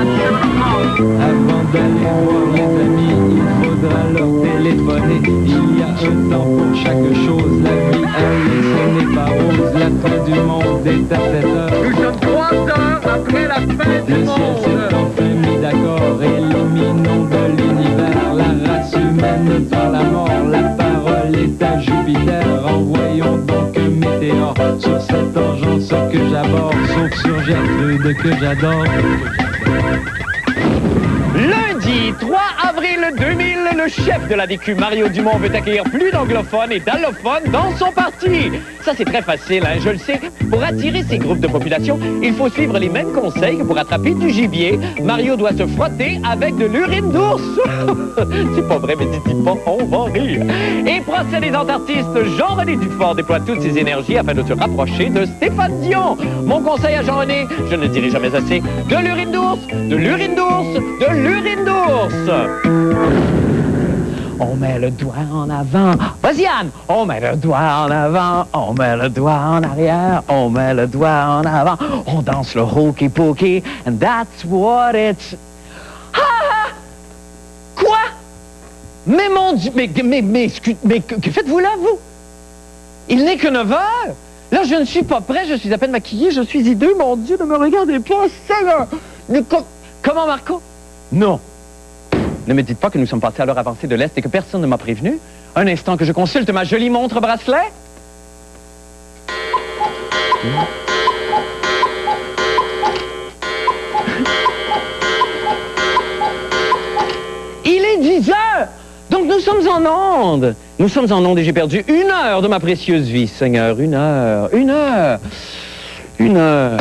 Avant d'aller voir les amis, il faudra leur téléphoner. Il y a un temps pour chaque chose, la vie, elle, ce n'est pas rose. La fin du monde est à 7 heures. Nous sommes 3 heures après la fin du Le ciel monde. s'est enfin mis d'accord, éliminons de l'univers la race humaine par la mort. La parole est à Jupiter, envoyons donc un météore sur cette engeance que j'aborde, sauf sur Gertrude que j'adore. Lundi 3 avril 2000, le chef de la DQ, Mario Dumont, veut accueillir plus d'anglophones et d'allophones dans son parti. Ça, c'est très facile, hein, je le sais. Pour attirer ces groupes de population, il faut suivre les mêmes conseils que pour attraper du gibier. Mario doit se frotter avec de l'urine d'ours. C'est pas vrai, mais dites-y pas, on va rire. Et procédésant artiste, Jean-René Dufort déploie toutes ses énergies afin de se rapprocher de Stéphane Dion. Mon conseil à Jean-René, je ne le dirai jamais assez, de l'urine d'ours, de l'urine d'ours, de l'urine d'ours. On met le doigt en avant. Vas-y, Anne! On met le doigt en avant, on met le doigt en arrière, on met le doigt en avant. On danse le hokey pokey, and that's what it's... Ah! Quoi? Mais mon Dieu, mais que faites-vous là, vous? Il n'est que 9 heures. Là, je ne suis pas prêt, je suis à peine maquillé, je suis hideux. Mon Dieu, ne me regardez pas, c'est là. Comment, Marco? Non. Ne me dites pas que nous sommes passés à l'heure avancée de l'Est et que personne ne m'a prévenu. Un instant que je consulte ma jolie montre bracelet. Il est 10 heures! Donc nous sommes en onde. Nous sommes en onde et j'ai perdu 1 heure de ma précieuse vie, Seigneur. 1 heure, 1 heure, 1 heure.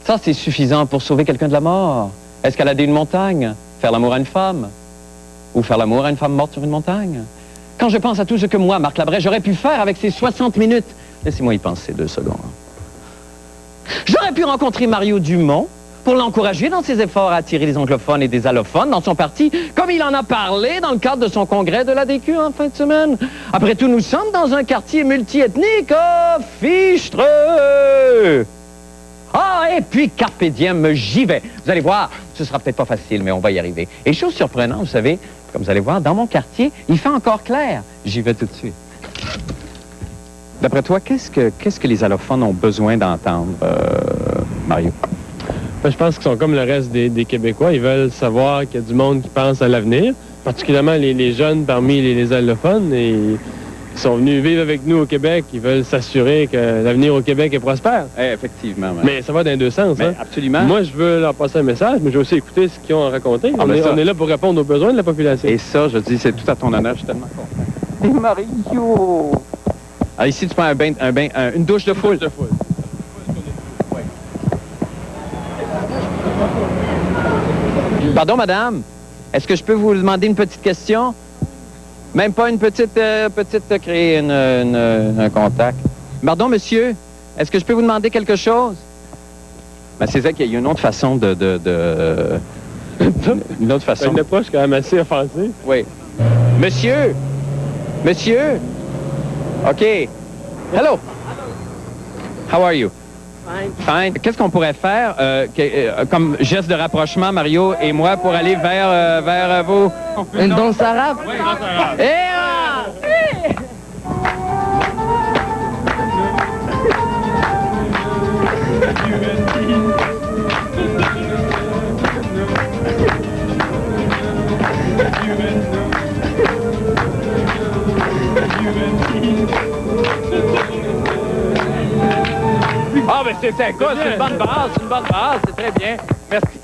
Ça, c'est suffisant pour sauver quelqu'un de la mort. Escalader une montagne, faire l'amour à une femme, ou faire l'amour à une femme morte sur une montagne. Quand je pense à tout ce que moi, Marc Labrèche, j'aurais pu faire avec ces 60 minutes, laissez-moi y penser 2 secondes. J'aurais pu rencontrer Mario Dumont pour l'encourager dans ses efforts à attirer les anglophones et des allophones dans son parti, comme il en a parlé dans le cadre de son congrès de l'ADQ en fin de semaine. Après tout, nous sommes dans un quartier multiethnique, oh, Fichtreux! Ah, et puis, carpe diem, j'y vais. Vous allez voir, ce sera peut-être pas facile, mais on va y arriver. Et chose surprenante, vous savez, comme vous allez voir, dans mon quartier, il fait encore clair. J'y vais tout de suite. D'après toi, qu'est-ce que les allophones ont besoin d'entendre, Mario? Je pense qu'ils sont comme le reste des Québécois. Ils veulent savoir qu'il y a du monde qui pense à l'avenir, particulièrement les jeunes parmi les allophones. Et ils sont venus vivre avec nous au Québec. Ils veulent s'assurer que l'avenir au Québec est prospère. Effectivement. Ouais. Mais ça va dans les deux sens. Mais hein? absolument. Moi, je veux leur passer un message, mais je veux aussi écouter ce qu'ils ont à raconter. On est là pour répondre aux besoins de la population. Et ça, je dis, c'est tout à ton honneur. Je suis tellement content. Et Mario! Alors ici, tu prends une douche de foule. Pardon, madame, est-ce que je peux vous demander une petite question? Même pas une petite créer un contact. Pardon, monsieur, est-ce que je peux vous demander quelque chose? Ben, c'est vrai qu'il y a une autre façon une autre façon. Une approche quand même assez offensive. Oui. Monsieur! OK. Hello. How are you? Fine. Qu'est-ce qu'on pourrait faire comme geste de rapprochement, Mario et moi, pour aller vers vous? Une danse arabe? Oui, une danse arabe. Ah, mais c'est une bonne base, c'est très bien. Merci.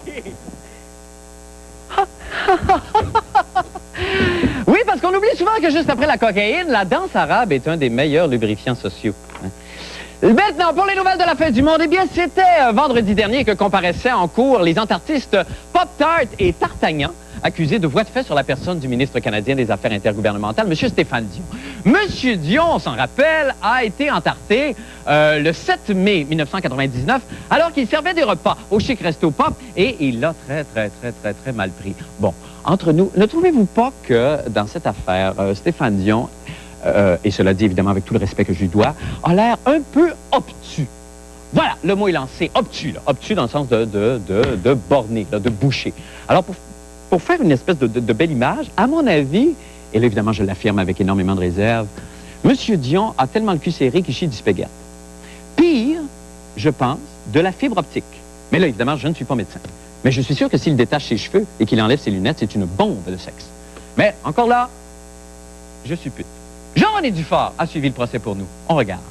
Oui, parce qu'on oublie souvent que juste après la cocaïne, la danse arabe est un des meilleurs lubrifiants sociaux. Maintenant, pour les nouvelles de la fin du monde, eh bien, c'était vendredi dernier que comparaissaient en cours les antartistes Pop-Tart et Tartagnan, accusé de voie de fait sur la personne du ministre canadien des Affaires intergouvernementales, M. Stéphane Dion. M. Dion, on s'en rappelle, a été entarté le 7 mai 1999, alors qu'il servait des repas au Chic Resto Pop, et il l'a très mal pris. Bon, entre nous, ne trouvez-vous pas que dans cette affaire, Stéphane Dion, et cela dit évidemment avec tout le respect que je lui dois, a l'air un peu obtus? Voilà, le mot est lancé. Obtus, là. Obtus dans le sens de borné, là, de boucher. Alors, pour faire une espèce de belle image, à mon avis, et là, évidemment, je l'affirme avec énormément de réserve, M. Dion a tellement le cul serré qu'il chie du spaghetti. Pire, je pense, de la fibre optique. Mais là, évidemment, je ne suis pas médecin. Mais je suis sûr que s'il détache ses cheveux et qu'il enlève ses lunettes, c'est une bombe de sexe. Mais, encore là, je suis pute. Jean-René Dufort a suivi le procès pour nous. On regarde.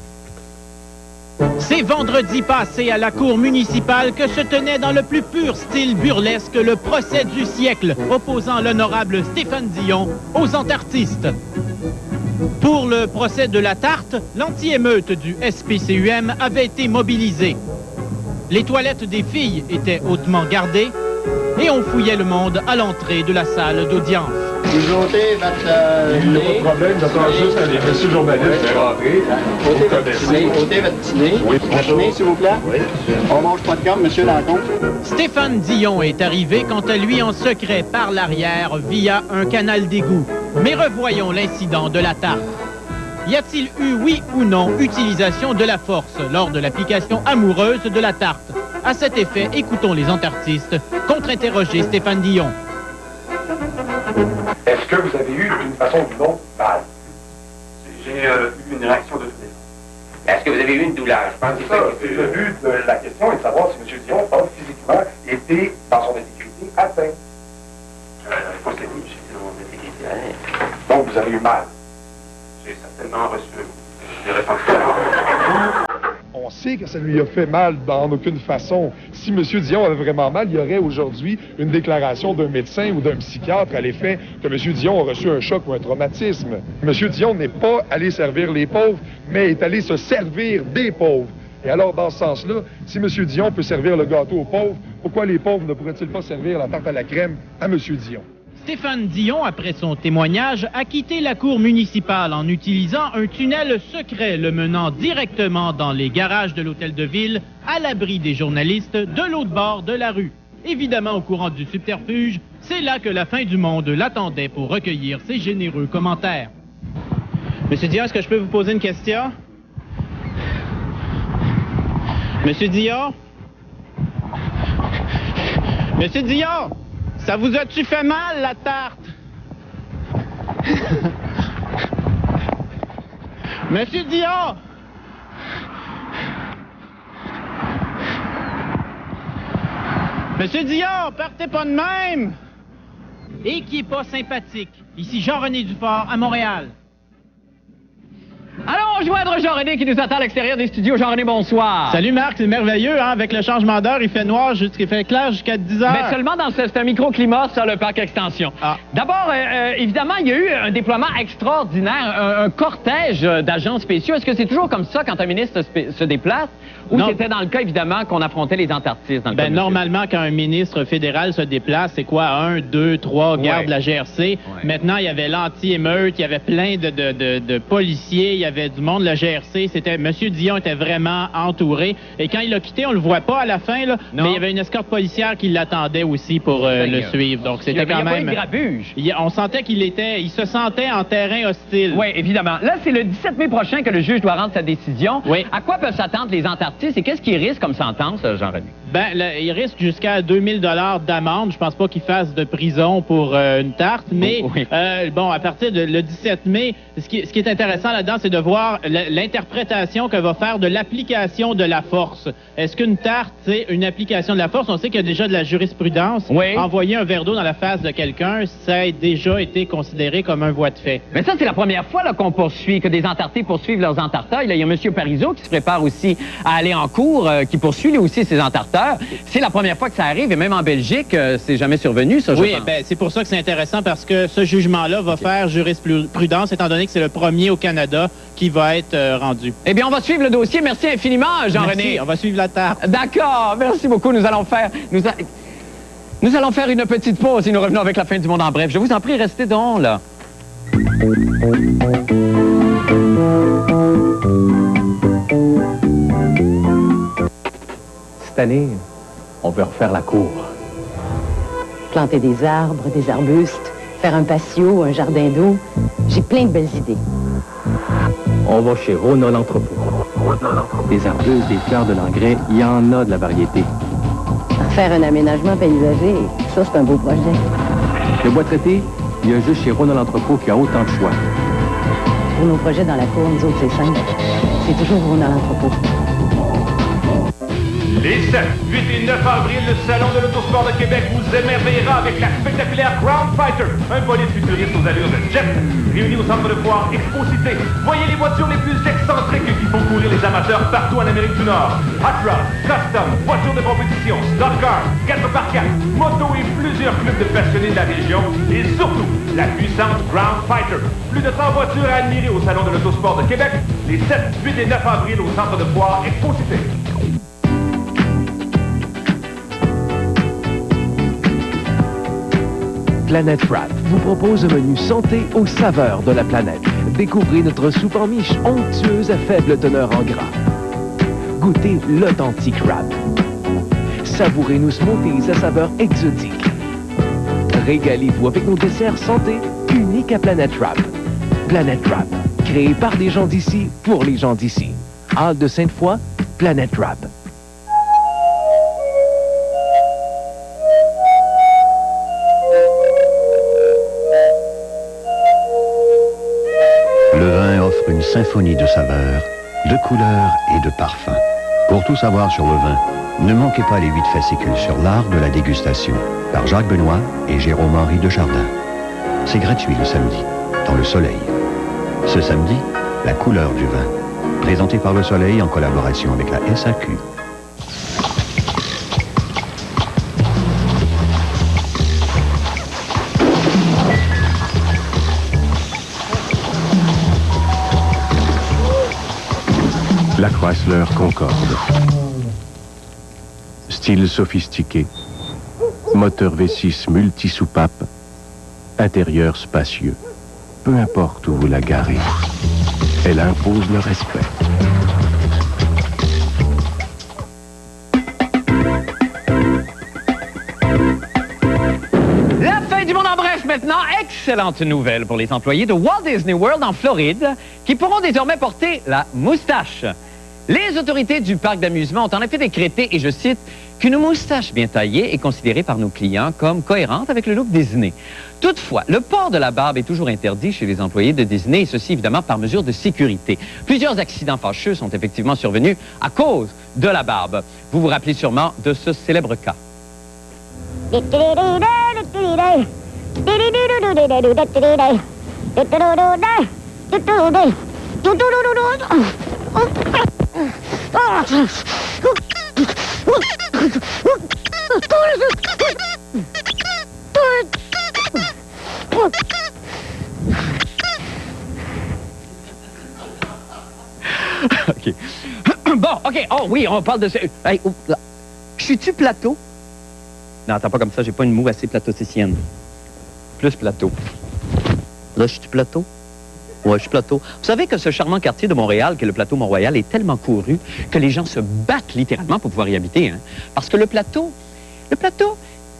C'est vendredi passé à la cour municipale que se tenait dans le plus pur style burlesque le procès du siècle opposant l'honorable Stéphane Dion aux entartistes. Pour le procès de la tarte, l'anti-émeute du SPCUM avait été mobilisée. Les toilettes des filles étaient hautement gardées et on fouillait le monde à l'entrée de la salle d'audience. Vous ôtez votre Il n'y a pas de problème, j'attends juste à les messieurs journalistes de rentrer. ôtez votre petit nez. Oui, Votre nez, s'il vous plaît. Oui. On mange pas de gomme, monsieur Lancombe. Stéphane Dion est arrivé quant à lui en secret par l'arrière via un canal d'égout. Mais revoyons l'incident de la tarte. Y a-t-il eu, oui ou non, utilisation de la force lors de l'application amoureuse de la tarte? À cet effet, écoutons les entartistes contre-interroger Stéphane Dion. Est-ce que vous avez eu, d'une façon ou d'une autre, mal? J'ai eu une réaction de douleur. Est-ce que vous avez eu une douleur? Je pense que Ça, c'est le but de la question est de savoir si M. Dion a physiquement été, dans son intégrité, atteint. Je pense que oui, j'étais dans mon intégrité. Donc, vous avez eu mal. J'ai certainement reçu des réponses. On sait que ça lui a fait mal en aucune façon. Si M. Dion avait vraiment mal, il y aurait aujourd'hui une déclaration d'un médecin ou d'un psychiatre à l'effet que M. Dion a reçu un choc ou un traumatisme. M. Dion n'est pas allé servir les pauvres, mais est allé se servir des pauvres. Et alors, dans ce sens-là, si M. Dion peut servir le gâteau aux pauvres, pourquoi les pauvres ne pourraient-ils pas servir la tarte à la crème à M. Dion? Stéphane Dion, après son témoignage, a quitté la cour municipale en utilisant un tunnel secret le menant directement dans les garages de l'hôtel de ville, à l'abri des journalistes de l'autre bord de la rue. Évidemment, au courant du subterfuge, c'est là que la fin du monde l'attendait pour recueillir ses généreux commentaires. Monsieur Dion, est-ce que je peux vous poser une question? Monsieur Dion? Monsieur Dion! Ça vous a-tu fait mal, la tarte? Monsieur Dion! Monsieur Dion, partez pas de même! Et qui est pas sympathique. Ici Jean-René Dufort, à Montréal. Allons joindre Jean-René qui nous attend à l'extérieur des studios. Jean-René, bonsoir. Salut Marc, c'est merveilleux, hein? Avec le changement d'heure, il fait noir, il fait clair jusqu'à 10 heures. Mais seulement dans c'est un microclimat sur le parc Extension. Ah. D'abord, évidemment, il y a eu un déploiement extraordinaire, un cortège d'agents spéciaux. Est-ce que c'est toujours comme ça quand un ministre se déplace? Ou c'était dans le cas, évidemment, qu'on affrontait les entartistes? Dans le cas de normalement, quand un ministre fédéral se déplace, c'est quoi? 1, 2, 3 gardes de la GRC. Ouais. Maintenant, il y avait l'anti-émeute, il y avait plein de policiers, il y avait du monde de la GRC. M. Dion était vraiment entouré. Et quand il a quitté, on le voit pas à la fin, là, mais il y avait une escorte policière qui l'attendait aussi pour le suivre. Donc, c'était quand même... Il y a pas eu de grabuge. On sentait il se sentait en terrain hostile. Oui, évidemment. Là, c'est le 17 mai prochain que le juge doit rendre sa décision. Oui. À quoi peuvent s'attendre les entartistes et qu'est-ce qu'ils risquent comme sentence, Jean-René? Il risque jusqu'à 2000 $ d'amende. Je pense pas qu'il fasse de prison pour une tarte, mais à partir le 17 mai, ce qui est intéressant là-dedans, c'est de voir l'interprétation que va faire de l'application de la force. Est-ce qu'une tarte, c'est une application de la force? On sait qu'il y a déjà de la jurisprudence. Oui. Envoyer un verre d'eau dans la face de quelqu'un, ça a déjà été considéré comme un voie de fait. Mais ça, c'est la première fois que des entartés poursuivent leurs entarteurs. Il y a M. Parizeau qui se prépare aussi à aller en cours, qui poursuit lui aussi ses entarteurs. C'est la première fois que ça arrive, et même en Belgique, c'est jamais survenu, ça, je pense. C'est pour ça que c'est intéressant, parce que ce jugement-là va faire jurisprudence, étant donné que c'est le premier au Canada qui va être rendu. Eh bien, on va suivre le dossier. Merci infiniment, Jean-René. Merci, on va suivre la tarte. D'accord, merci beaucoup. Nous allons faire une petite pause et nous revenons avec la fin du monde en bref. Je vous en prie, restez donc là. Cette année, on veut refaire la cour. Planter des arbres, des arbustes, faire un patio, un jardin d'eau. J'ai plein de belles idées. On va chez Rona l'entrepôt. Des arbustes, des fleurs, de l'engrais, il y en a de la variété. Faire un aménagement paysager, ça, c'est un beau projet. Le bois traité, il y a juste chez Ronald Entrepôt qui a autant de choix. Pour nos projets dans la cour, nous autres, c'est simple. C'est toujours Ronald Entrepôt. Les 7, 8 et 9 avril, le Salon de l'Autosport de Québec vous émerveillera avec la spectaculaire Ground Fighter, un bolide futuriste aux allures de jet. Réuni au centre de foire Expo-Cité, voyez les voitures les plus excentriques qui font courir les amateurs partout en Amérique du Nord. Hot rod, custom, voitures de compétition, stock car, 4x4, moto et plusieurs clubs de passionnés de la région. Et surtout, la puissante Ground Fighter. Plus de 100 voitures à admirer au Salon de l'Autosport de Québec, les 7, 8 et 9 avril au centre de foire Expo-Cité. Planète Wrap vous propose un menu santé aux saveurs de la planète. Découvrez notre soupe en miche onctueuse à faible teneur en gras. Goûtez l'authentique wrap. Savourez nos smoothies à saveur exotique. Régalez-vous avec nos desserts santé uniques à Planète Wrap. Planète Wrap, créé par des gens d'ici pour les gens d'ici. Halte de Sainte-Foy, Planète Wrap. Le vin offre une symphonie de saveurs, de couleurs et de parfums. Pour tout savoir sur le vin, ne manquez pas les 8 fascicules sur l'art de la dégustation par Jacques Benoît et Jérôme-Henri Dechardin. C'est gratuit le samedi, dans le Soleil. Ce samedi, la couleur du vin, présenté par le Soleil en collaboration avec la SAQ. La Chrysler Concorde. Style sophistiqué. Moteur V6 multi-soupape. Intérieur spacieux. Peu importe où vous la garez, elle impose le respect. La fin du monde en bref maintenant. Excellente nouvelle pour les employés de Walt Disney World en Floride qui pourront désormais porter la moustache. Les autorités du parc d'amusement ont en effet décrété, et je cite, qu'une moustache bien taillée est considérée par nos clients comme cohérente avec le look Disney. Toutefois, le port de la barbe est toujours interdit chez les employés de Disney, et ceci évidemment par mesure de sécurité. Plusieurs accidents fâcheux sont effectivement survenus à cause de la barbe. Vous vous rappelez sûrement de ce célèbre cas. OK. Bon, OK. Oh oui, on parle de... Hey, oh, là. Suis-tu plateau? Non, attends pas comme ça, j'ai pas une moue assez platoticienne. Plus plateau. Là, je suis plateau? Ouais, je suis plateau. Vous savez que ce charmant quartier de Montréal, qui est le plateau Mont-Royal, est tellement couru que les gens se battent littéralement pour pouvoir y habiter. Hein? Parce que le plateau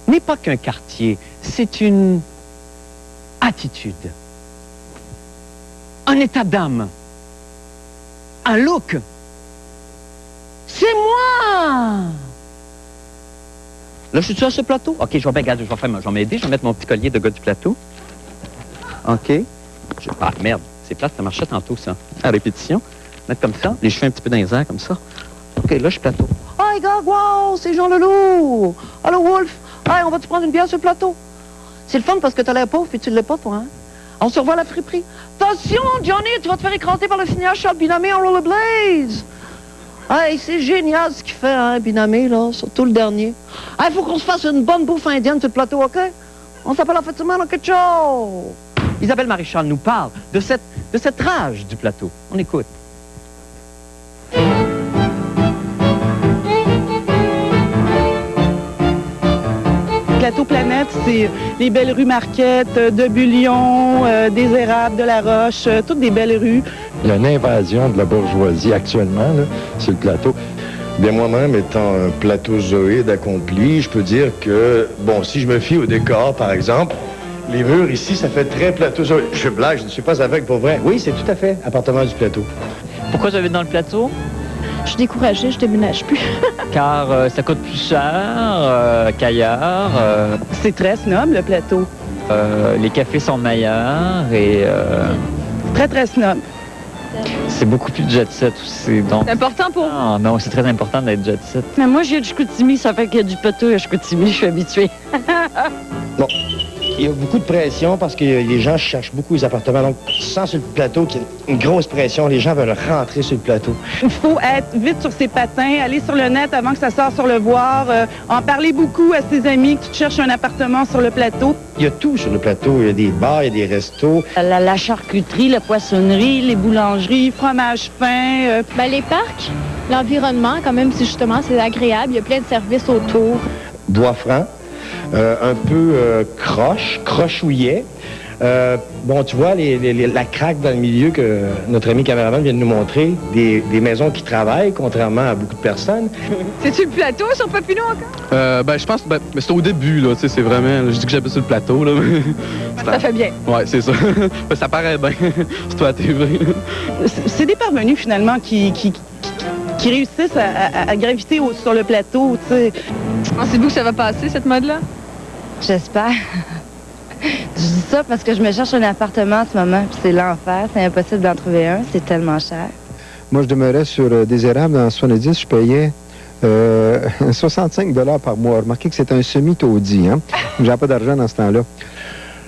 n'est pas qu'un quartier, c'est une attitude, un état d'âme, un look. C'est moi! Là, je suis-tu à ce plateau? OK, je vais m'aider, je vais mettre mon petit collier de gars du plateau. OK. Ah, merde, c'est plate, ça marchait tantôt, ça. À répétition. Mettre comme ça, les cheveux un petit peu dans les airs, comme ça. OK, là, je suis plateau. Hey, gars, wow, c'est Jean Leloup! Allô, Wolf! Hey, on va-tu prendre une bière sur le plateau? C'est le fun parce que t'as l'air pauvre et tu l'es pas, toi, hein? On se revoit à la friperie. Attention, Johnny, tu vas te faire écraser par le signal Charles Binamé en rollerblades! Hey, c'est génial ce qu'il fait, hein, Binamé, là, surtout le dernier. Hey, faut qu'on se fasse une bonne bouffe indienne sur le plateau, OK? On s'appelle en fait semaine, OK, ciao! Isabelle Maréchal nous parle de cette rage du plateau. On écoute. Plateau Planète, c'est les belles rues Marquette, de Bullion, des Érables, de La Roche, toutes des belles rues. Il y a une invasion de la bourgeoisie actuellement là, sur le plateau. Bien, moi-même, étant un plateauzoïde accompli, je peux dire que, bon, si je me fie au décor, par exemple, les murs ici, ça fait très plateauzoïde. Je blague, je ne suis pas aveugle pour vrai. Oui, c'est tout à fait appartement du plateau. Pourquoi j'habite dans le plateau? Je suis découragée, je déménage plus. Car ça coûte plus cher qu'ailleurs. C'est très snob, le plateau. Les cafés sont meilleurs et Très, très snob. c'est beaucoup plus jet set aussi. Donc... C'est important pour vous? Ah, non, c'est très important d'être jet set. Mais moi, j'ai du Chicoutimi, ça fait qu'il y a du plateau à Chicoutimi, je suis habituée. Bon, il y a beaucoup de pression parce que les gens cherchent beaucoup les appartements. Donc, tu sens sur le plateau qu'il y a une grosse pression. Les gens veulent rentrer sur le plateau. Il faut être vite sur ses patins, aller sur le net avant que ça sorte sur le voir, en parler beaucoup à ses amis que tu cherches un appartement sur le plateau. Il y a tout sur le plateau. Il y a des bars, il y a des restos. La charcuterie, la poissonnerie, les boulangeries, fromage fin. Ben, les parcs, l'environnement, quand même, si justement c'est agréable, il y a plein de services autour. Bois franc, un peu crochouillet. Bon, tu vois, la craque dans le milieu que notre ami caméraman vient de nous montrer, des maisons qui travaillent, contrairement à beaucoup de personnes. C'est-tu le plateau sur Papineau encore? Ben, je pense, mais c'est au début, là, tu sais, c'est vraiment, je dis que j'habite sur le plateau, là. Ça fait bien. Ouais, c'est ça. Ben, ça paraît bien, c'est toi à TV. C'est des parvenus, finalement, qui réussissent à graviter sur le plateau, tu sais. Pensez-vous que ça va passer, cette mode-là? J'espère. Je dis ça parce que je me cherche un appartement en ce moment, puis c'est l'enfer, c'est impossible d'en trouver un, c'est tellement cher. Moi, je demeurais sur des érables dans 70, je payais 65 $ par mois. Remarquez que c'est un semi-taudis, hein? J'avais pas d'argent dans ce temps-là.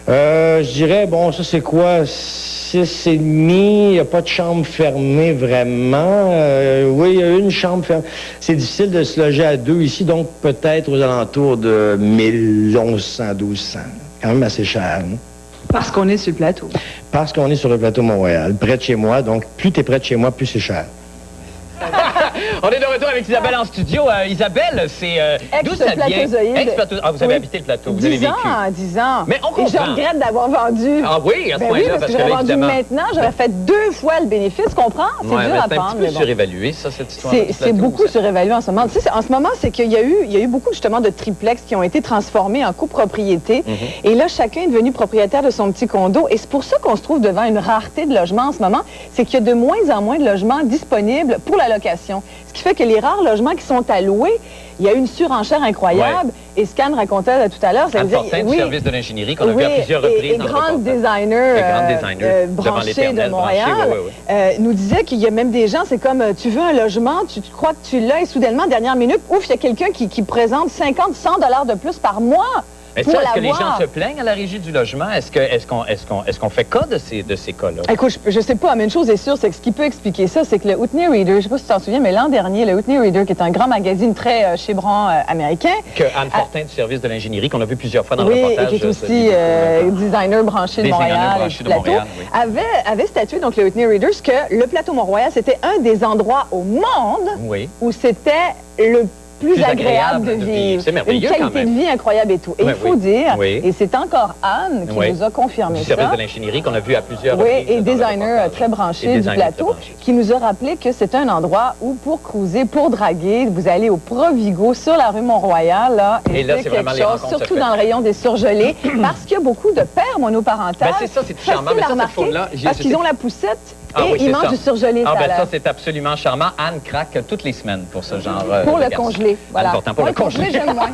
Je dirais, bon, ça c'est quoi? 6,5, il n'y a pas de chambre fermée vraiment. Oui, il y a une chambre fermée. C'est difficile de se loger à deux ici, donc peut-être aux alentours de 1100, 1200. Quand même assez cher. Hein? Parce qu'on est sur le plateau. Parce qu'on est sur le plateau Mont-Royal, près de chez moi. Donc, plus tu es près de chez moi, plus c'est cher. On est de retour avec Isabelle en studio. Isabelle, c'est... d'où ça vient? Ex-plateau. Ah, vous avez habité le plateau, vous avez vécu. 10 ans. Mais on comprend. Et je regrette d'avoir vendu. Ah oui, à ce oui, point-là, parce que j'aurais vendu maintenant, j'aurais fait 2 fois le bénéfice, comprends? C'est dur à prendre. C'est un petit peu surévalué, ça, cette histoire. C'est beaucoup surévalué en ce moment. Tu sais, en ce moment, c'est qu'il y a eu beaucoup, justement, de triplex qui ont été transformés en copropriété. Et là, chacun est devenu propriétaire de son petit condo. Et c'est pour ça qu'on se trouve devant une rareté de logements en ce moment. C'est qu'il y a de moins en moins de logements disponibles pour la location. Ce qui fait que les rares logements qui sont à louer, il y a eu une surenchère incroyable. Ouais. Et Scan racontait tout à l'heure... Anne Fortin, du service de l'ingénierie qu'on a vu à plusieurs reprises et grande designer branchée de Montréal, nous disait qu'il y a même des gens, c'est comme, tu veux un logement, tu crois que tu l'as, et soudainement, dernière minute, ouf, il y a quelqu'un qui présente 50, 100 $ de plus par mois. Est-ce que les gens se plaignent à la Régie du logement? Est-ce qu'on fait cas de ces cas-là? Écoute, je sais pas, mais une chose est sûre, c'est que ce qui peut expliquer ça, c'est que le Whitney Reader, je sais pas si tu t'en souviens, mais l'an dernier, le Whitney Reader, qui est un grand magazine très chébran américain... Que Anne Fortin du service de l'ingénierie, qu'on a vu plusieurs fois dans le reportage... Oui, et qui est aussi designer branché de Montréal et plateau, avait statué, donc le Whitney Reader, que le plateau Mont-Royal, c'était un des endroits au monde où c'était le plus agréable de vivre. C'est merveilleux, une qualité de vie incroyable et tout. Et il faut dire, et c'est encore Anne qui nous a confirmé ça. Du service de l'ingénierie qu'on a vu à plusieurs reprises. Oui, et designer très branché du plateau, qui nous a rappelé que c'est un endroit où pour cruiser, pour draguer, vous allez au Provigo sur la rue Mont-Royal, là, et là, c'est quelque chose, surtout dans le rayon des surgelés, parce qu'il y a beaucoup de pères monoparentales. Ben c'est ça, c'est charmant. Mais ça, cette faune-là, parce qu'ils ont la poussette. Et ils mangent du surgelé. Ça, c'est absolument charmant. Anne craque toutes les semaines pour ce genre pour le congelé. Voilà. Pour le congelé, j'aime moins.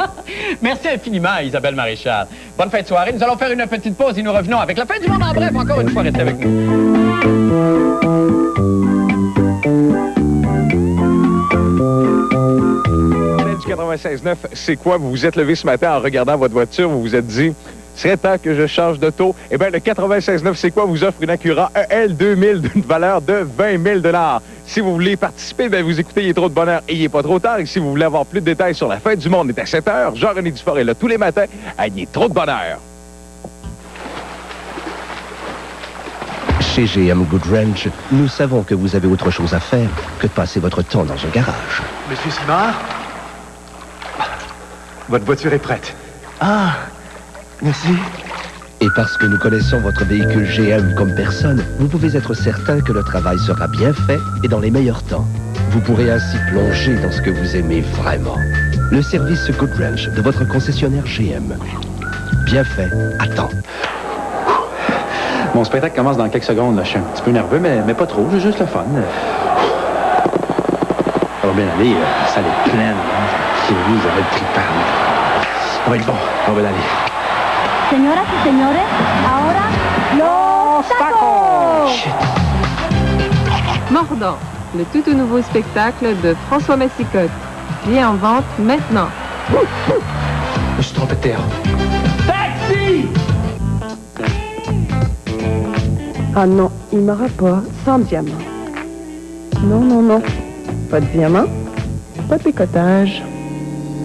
Merci infiniment, Isabelle Maréchal. Bonne fin de soirée. Nous allons faire une petite pause et nous revenons avec la fin du monde en bref. Encore une fois, restez avec nous. 96.9, c'est quoi? Vous vous êtes levé ce matin en regardant votre voiture, vous vous êtes dit... serait temps que je change d'auto. Eh bien, le 96.9, c'est quoi? Vous offre une Acura EL 2000 d'une valeur de 20 000 $. Si vous voulez participer, bien, vous écoutez Il est trop de bonheur et il n'est pas trop tard. Et si vous voulez avoir plus de détails sur la fête du monde, il est à 7 h. Jean-René Dufort est là tous les matins à Il est trop de bonheur. Chez GM Goodwrench, nous savons que vous avez autre chose à faire que de passer votre temps dans un garage. Monsieur Simard, votre voiture est prête. Ah, merci. Et parce que nous connaissons votre véhicule GM comme personne, vous pouvez être certain que le travail sera bien fait et dans les meilleurs temps. Vous pourrez ainsi plonger dans ce que vous aimez vraiment. Le service Goodwrench de votre concessionnaire GM. Bien fait, à temps. Mon spectacle commence dans quelques secondes. Là. Je suis un petit peu nerveux, mais pas trop. J'ai juste le fun. pas bien aller. La salle est pleine. C'est vous avez le tripable. Ça va être bon. On va l'aller. Señoras y señores, ahora los tacos! Mordant, le tout nouveau spectacle de François Massicotte. Billets en vente maintenant. Je me suis trompé de terre. Taxi! Ah non, il m'aura pas, sans diamant. Non, non, non. Pas de diamant, pas de picotage.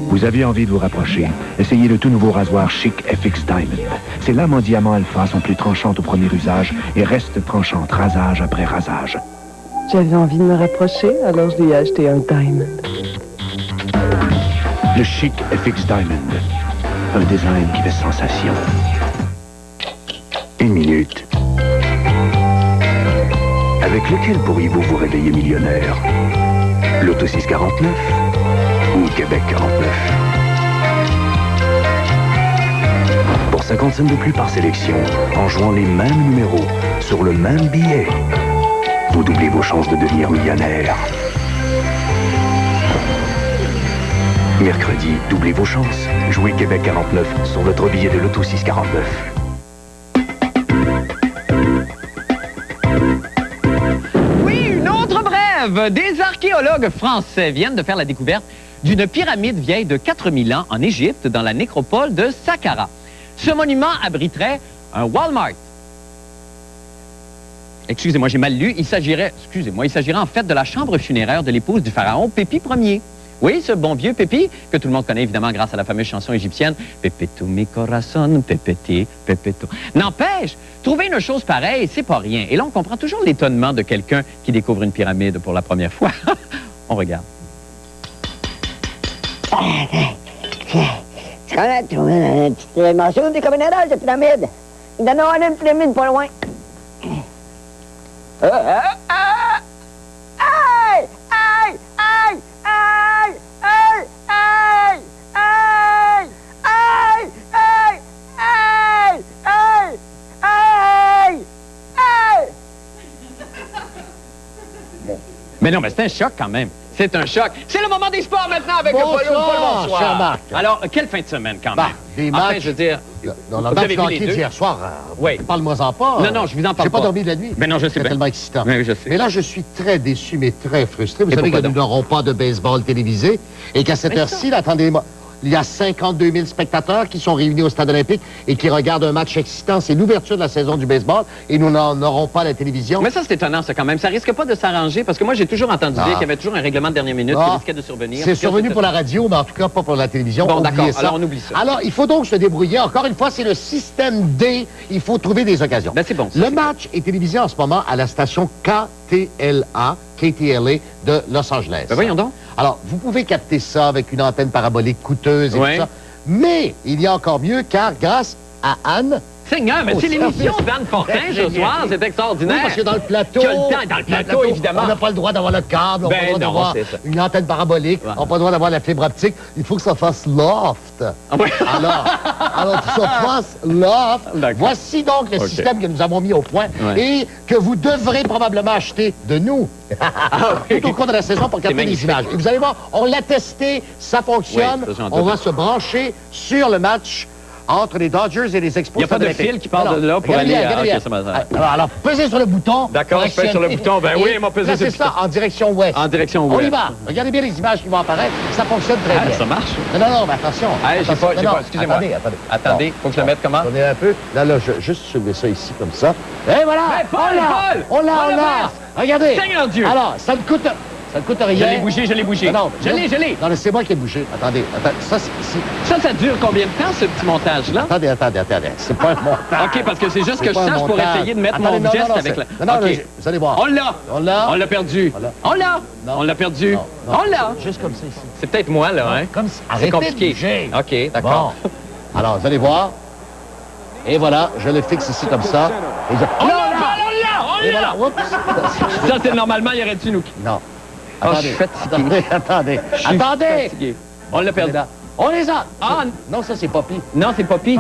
Vous avez envie de vous rapprocher? Essayez le tout nouveau rasoir Chic FX Diamond. Ces lames en diamant alpha sont plus tranchantes au premier usage et restent tranchantes rasage après rasage. J'avais envie de me rapprocher, alors je lui ai acheté un diamond. Le Chic FX Diamond. Un design qui fait sensation. 1 minute. Avec lequel pourriez-vous vous réveiller millionnaire? L'Auto 649 ou Québec 49? Pour 50 cents de plus par sélection, en jouant les mêmes numéros sur le même billet, vous doublez vos chances de devenir millionnaire. Mercredi, doublez vos chances. Jouez Québec 49 sur votre billet de l'Auto 649. Oui, une autre brève! Des archéologues français viennent de faire la découverte d'une pyramide vieille de 4000 ans en Égypte, dans la nécropole de Saqqara. Ce monument abriterait un Walmart. Excusez-moi, j'ai mal lu. Il s'agirait en fait de la chambre funéraire de l'épouse du pharaon Pépi Ier. Oui, ce bon vieux Pépi, que tout le monde connaît évidemment grâce à la fameuse chanson égyptienne « Pepeto mi corazon, pepeti, pepeto ». N'empêche, trouver une chose pareille, c'est pas rien. Et là, on comprend toujours l'étonnement de quelqu'un qui découvre une pyramide pour la première fois. On regarde. Tu connais, tu vois, une petite dimension des communautés de pyramide. Il donne une pyramide pas loin. Hey! Hey! Hey! Hey! Hey! Hey! Hey! Hey! Hey! Hey! Hey! Hey! Mais non, mais c'est un choc quand même. C'est un choc. C'est le moment des sports maintenant avec Bonsoir, Paul. Bonsoir. cher Marc. Alors, quelle fin de semaine quand même? Des Enfin, matchs. je veux dire, Dans le vous match avez vu les manqué deux? d'hier soir, Oui. parle-moi-en pas. Non, non, je vous en parle J'ai pas pas. dormi de la nuit. Mais non, je sais C'est bien. tellement excitant. Oui, je sais. Mais là, je suis très déçu, mais très frustré. Vous Et savez que pourquoi nous n'aurons pas de baseball télévisé et qu'à cette Mais heure-ci, là, attendez-moi, il y a 52 000 spectateurs qui sont réunis au Stade olympique et qui regardent un match excitant. C'est l'ouverture de la saison du baseball et nous n'en aurons pas à la télévision. Mais ça, c'est étonnant, ça, quand même. Ça risque pas de s'arranger parce que moi, j'ai toujours entendu dire Ah. qu'il y avait toujours un règlement de dernière minute qui Ah. risquait de survenir. C'est survenu pour la radio, mais en tout cas pas pour la télévision. Bon, Oubliez d'accord. ça. Alors, on oublie ça. Alors, il faut donc se débrouiller. Encore une fois, c'est le système D. Il faut trouver des occasions. Ben, c'est bon. Le match est télévisé en ce moment à la station KTLA de Los Angeles. Ben, voyons donc. Alors, vous pouvez capter ça avec une antenne parabolique coûteuse et Ouais. tout ça. Mais il y a encore mieux, car grâce à Anne... Seigneur, mais au c'est l'émission service- d'Anne Fortin ce soir, c'est extraordinaire. Oui, parce que dans le plateau... Qu'il y a le temps, dans le plateau, évidemment. On n'a pas le droit d'avoir le câble, on n'a Ben pas le droit non, d'avoir c'est ça. une antenne parabolique, on n'a pas le droit d'avoir la fibre optique. Il faut que ça fasse loft. Ah oui. Alors que ça fasse loft. D'accord. Voici donc le OK. système que nous avons mis au point Ouais. et que vous devrez probablement acheter de nous tout au cours de la saison pour capter les magnifique. images. Et vous allez voir, on l'a testé, ça fonctionne. Oui, ça, j'en On doute. va se brancher sur le match entre les Dodgers et les Expos. Il y a pas de Olympiques. fil qui part Alors, de là pour regardez aller bien, à- regardez ok, bien. ça va. Alors, pesez sur le bouton. D'accord, pour je pèse sur le actionner. bouton. Ben oui, Et moi, pesez sur le placez ça bouton. en direction ouest. En direction On y ouest. va. Regardez bien les images qui vont apparaître. Ça fonctionne très Ah, bien. ça marche. Non, non, mais attention. Hey, j'ai Attention. pas, Non, non, excusez-moi. Attendez. Attendez, faut que je le mette comment? Attendez un peu. Là, juste soulever ça ici, comme ça. Et voilà! Mais Paul, on l'a! Paul! On l'a! On l'a! Regardez! Seigneur Dieu! Alors, ça ne coûte rien. Je l'ai bougé. Non, Je l'ai. Non, c'est moi qui ai bougé. Attendez. Ça, Ça dure combien de temps, ce petit montage-là? Attendez. C'est pas un montage. OK, parce que c'est juste que je pas un cherche pour montage. essayer de mettre Attendez, mon geste avec c'est- la... Non, OK. vous allez voir. On l'a. On l'a perdu. On l'a. On l'a perdu. Non. On l'a. Juste comme ça ici. C'est peut-être moi, là, hein? Comme ça. C'est Arrêtez de compliqué. bouger. OK, d'accord. Bon. Alors, vous allez voir. Et voilà, je le fixe ici comme ça. Et je... On l'a, Et voilà. Oups. Ça, c'est normalement, il aurait dû nous... Non. Oh, je suis fatigué. Attendez. Je suis fatigué. On l'a perdu. On les a! Ah, non, ça, c'est Poppy. Non, c'est Poppy.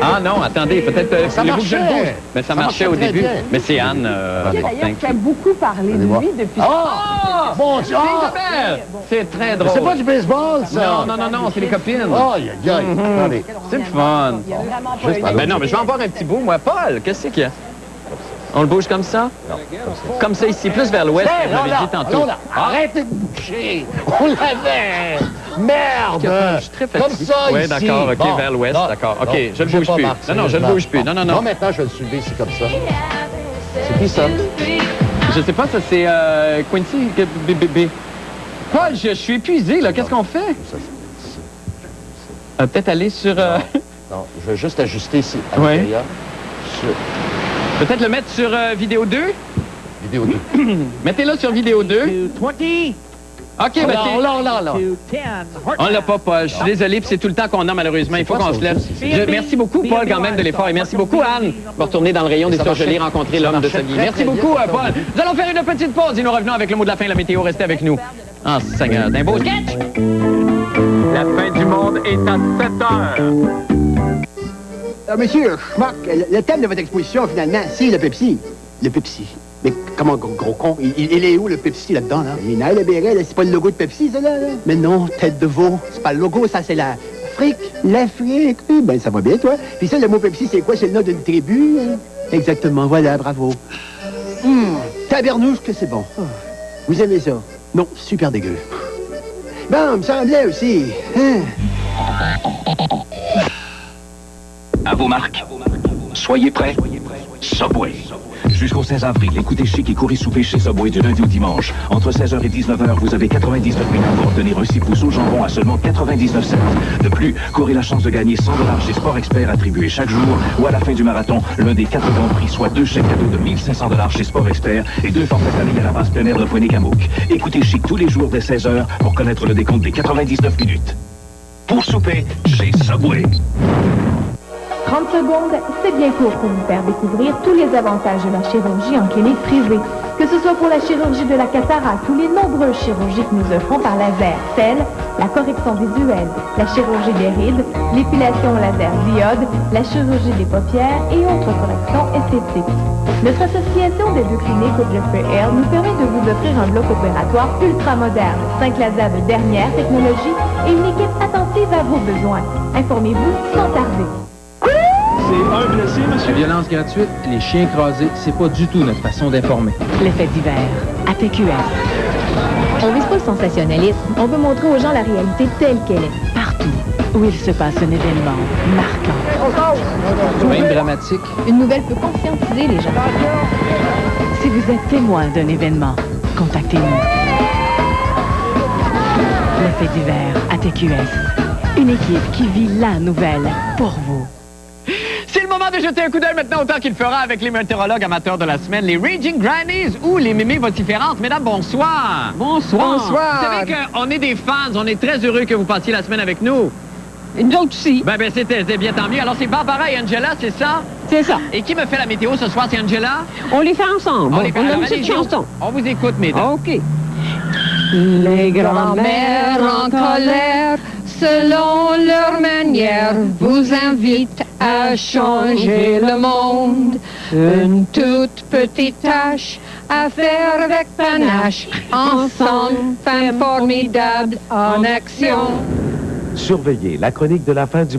Ah non, attendez, peut-être Ça voulez-vous que je le marchait. bouge? Mais ça Ça marchait au marchait très début. bien. Mais c'est Anne D'ailleurs, Fortin. tu as beaucoup parlé de lui depuis... Ah! Bon Dieu! Ah! Isabelle! C'est très drôle. C'est pas du baseball, ça! Non, c'est les copines. Aïe, aïe, aïe. Attendez. C'est le fun. Ben non, mais je vais en voir un petit bout, moi. Paul, qu'est-ce qu'il y a? On le bouge comme ça? Non, Comme ça ici, plus vers l'ouest, Hey, comme je l'avais dit tantôt. Arrêtez de bouger! On l'avait! Merde! Je suis très Comme fatigué. ça, Oui, ici. d'accord, OK, Bon. vers l'ouest, Non, d'accord. non, OK, je le bougez bouge pas, plus. Marc, Non, je le bouge plus. Non. Moi, maintenant, je vais le soulever ici comme ça. C'est qui ça? Je sais pas, ça c'est Quincy. Paul, je suis épuisé, là. Qu'est-ce qu'on fait? Peut-être aller sur... Non, je vais juste ajuster ici. À Ouais. l'intérieur. Peut-être le mettre sur vidéo 2? Vidéo 2. Mettez-le sur vidéo 2. 20. OK, ben on l'a pas, Paul. Je suis désolé, puis c'est tout le temps qu'on a, malheureusement. Il faut qu'on se lève. Merci beaucoup, Paul, quand même, de l'effort. Et merci beaucoup, Anne. On va retourner dans le rayon des surgelés, rencontrer l'homme de sa vie. Merci beaucoup, Paul. Nous allons faire une petite pause et nous revenons avec le mot de la fin, la météo. Restez avec nous. Ah, Seigneur, d'un beau sketch. La fin du monde est à 7 heures. Monsieur Schmuck, le thème de votre exposition, finalement, c'est le Pepsi. Le Pepsi. Mais comment, gros con? Il est où, le Pepsi, là-dedans, là? Il est le béret, là. C'est pas le logo de Pepsi, ça, là? Mais non, tête de veau. C'est pas le logo, ça, c'est l'Afrique. L'Afrique. Ben, ça va bien, toi. Puis ça, le mot Pepsi, c'est quoi? C'est le nom d'une tribu? Hein? Exactement, voilà, bravo. Tabernouche que c'est bon. Vous aimez ça? Non, super dégueu. Bon, me semblait aussi. Hein? À vos marques. Soyez prêts. Subway. Jusqu'au 16 avril, écoutez Chic et courez souper chez Subway du lundi au dimanche. Entre 16h et 19h, vous avez 99 minutes pour obtenir un 6 pouces au jambon à seulement 99 cents. De plus, courez la chance de gagner 100 $ chez Sport Expert attribués chaque jour ou à la fin du marathon, l'un des 4 grands prix, soit 2 chèques cadeaux de 1500 $ chez Sport Expert et 2 forfaits familles à la base plein air de Pointe-Camouk. Écoutez Chic tous les jours dès 16h pour connaître le décompte des 99 minutes. Pour souper chez Subway. 30 secondes, c'est bien court pour vous faire découvrir tous les avantages de la chirurgie en clinique privée. Que ce soit pour la chirurgie de la cataracte ou les nombreuses chirurgies que nous offrons par laser, telles la correction visuelle, la chirurgie des rides, l'épilation laser diode, la chirurgie des paupières et autres corrections esthétiques. Notre association des deux cliniques au Jeffrey Air nous permet de vous offrir un bloc opératoire ultra moderne, 5 lasers de dernière technologie et une équipe attentive à vos besoins. Informez-vous sans tarder. C'est un blessé, monsieur. Violence gratuite, les chiens écrasés, c'est pas du tout notre façon d'informer. L'effet divers, à TQS. On vise pas le sensationnalisme. On veut montrer aux gens la réalité telle qu'elle est. Partout où il se passe un événement marquant. Même dramatique. Une nouvelle peut conscientiser les gens. Si vous êtes témoin d'un événement, contactez-nous. L'effet divers, à TQS. Une équipe qui vit la nouvelle pour vous. C'est le moment de jeter un coup d'œil maintenant au temps qu'il fera avec les météorologues amateurs de la semaine, les Raging Grannies ou les mémés vociférantes. Mesdames, bonsoir. Bonsoir. Vous savez qu'on est des fans, on est très heureux que vous passiez la semaine avec nous. Et nous autres aussi. Ben, c'était bien tant mieux. Alors, c'est Barbara et Angela, c'est ça? C'est ça. Et qui me fait la météo ce soir, c'est Angela? On les fait ensemble. On les fait. On Alors, aime cette allez-y, chanson. On vous écoute, mesdames. OK. Les grands-mères en colère, selon leur manière, vous invitent à changer le monde. Une toute petite tâche à faire avec panache. Ensemble, femmes formidables en action. Surveillez la chronique de la fin du mois.